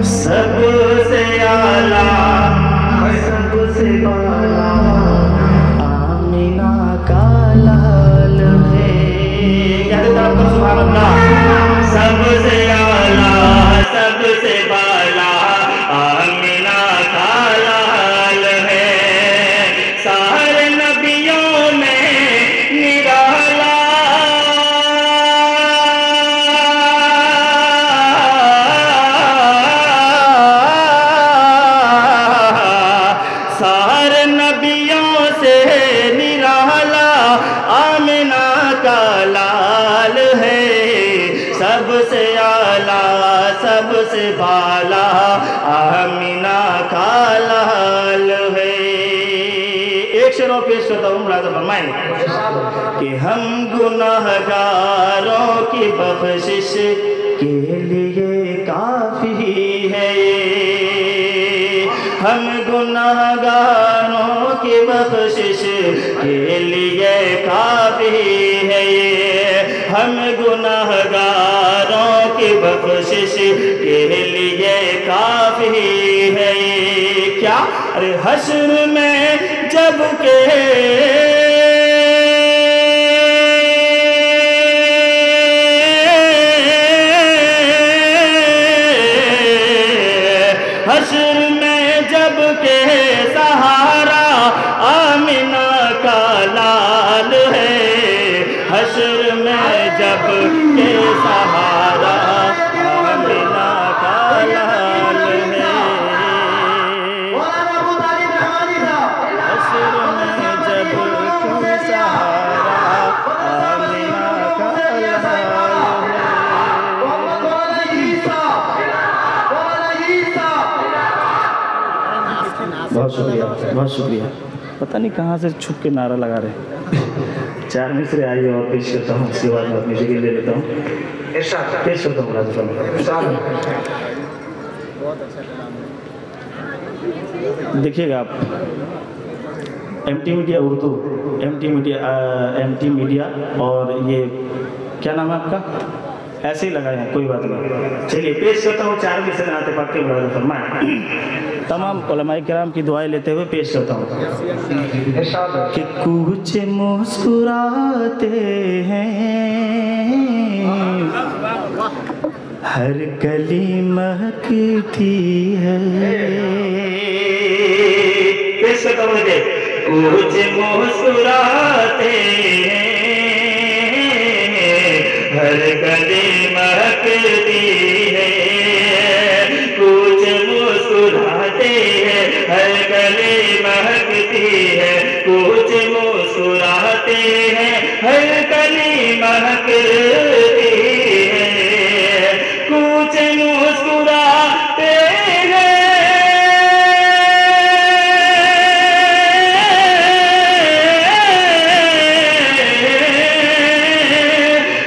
सबसे आला सबसे बाला आमिना का लाल है। सुभान अल्लाह। सबसे आला सबसे बाला आमिना का लाल है। सारे नबियों में निराला सारे नबियों से निराला आमिना का लाल है। सबसे आला सबसे बाला आमिना का लाल है। एक शेर और पेश करता हूँ, मुलाज़ा फरमाएं कि हम गुनाहगारों की बख्शिश के लिए काफ़ी है। हम गुनाहगारों की बख्शिश के लिए काफ़ी है। हम गुनाहगारों की बख्शिश के लिए काफ़ी है। क्या? अरे हश्र में जब के हश्र में जब के सहारा आमिना का लाल है। हश्र में जब के सहारा आमिना का लाल है। हश्र में जब के सहारा आमिना का लाल है। बहुत शुक्रिया, बहुत शुक्रिया। पता नहीं कहाँ से छुप के नारा लगा रहे। 4 मिसरे आइए और पेश करता हूँ, उसके बाद मैं अपनी जगह ले लेता हूँ, पेश करता हूँ। देखिएगा आप, MT media Urdu, MT media और ये क्या नाम है आपका, ऐसे ही लगाए हैं, कोई बात नहीं। चलिए पेश करता हूँ 4 मिसरे आते पाक के मुलाज़ा फरमाएं। तमाम उलमाए किराम की दुआएं लेते हुए पेश करता हूँ कि कुछ मुस्कुराते हैं, हर कली महकती है। पेश करता हूँ, कुछ मुस्कुराते हैं, हर कली महकती है। कुछ मुस्कुराते हैं, हर गली महकती है। कुछ मुस्कुराते हैं, हर गली महकती है। कुछ मुस्कुराते हैं,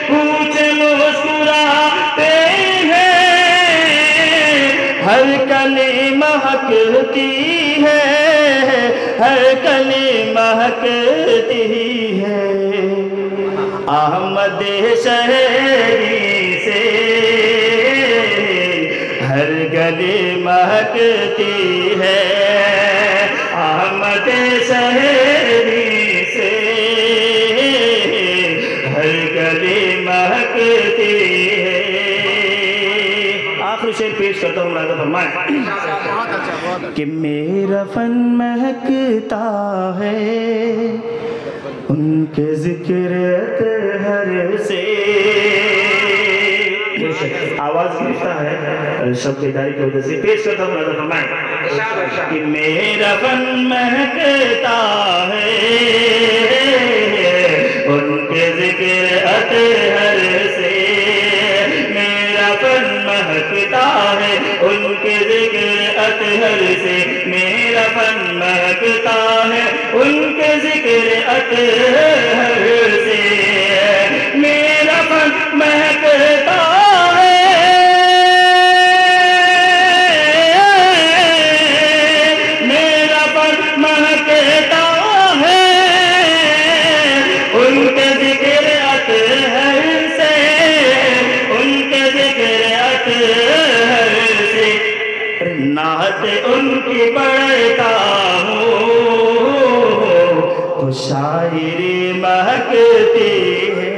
कुछ मुस्कुराते हर कली महकती है, हर कली महकती है। अहमद शहरी से हर गली महकती है। अहमद शहरी से हर गली महकती है। आखिरी शेर पेश करता हूँ, मुलाज़ा फरमाएं कि मेरा फन महकता है उनके जिक्र अतहर से। आवाज गिरता है शब्ददारी की वजह से, पेश करता हूँ, मुलाज़ा फरमाएं कि मेरा फन महकता है उनके जिक्र अतहर से। मेरा फन महकता है उनके जिक्र अतहर से। मेरा फन महकता है उनके जिक्र अतहर से। मेरा फन महकता है, मेरा फन महकता है उनके जिक्र अतहर से। उनके जिक्र से नात उनकी पढ़ता हूँ तो शायरी महकती है।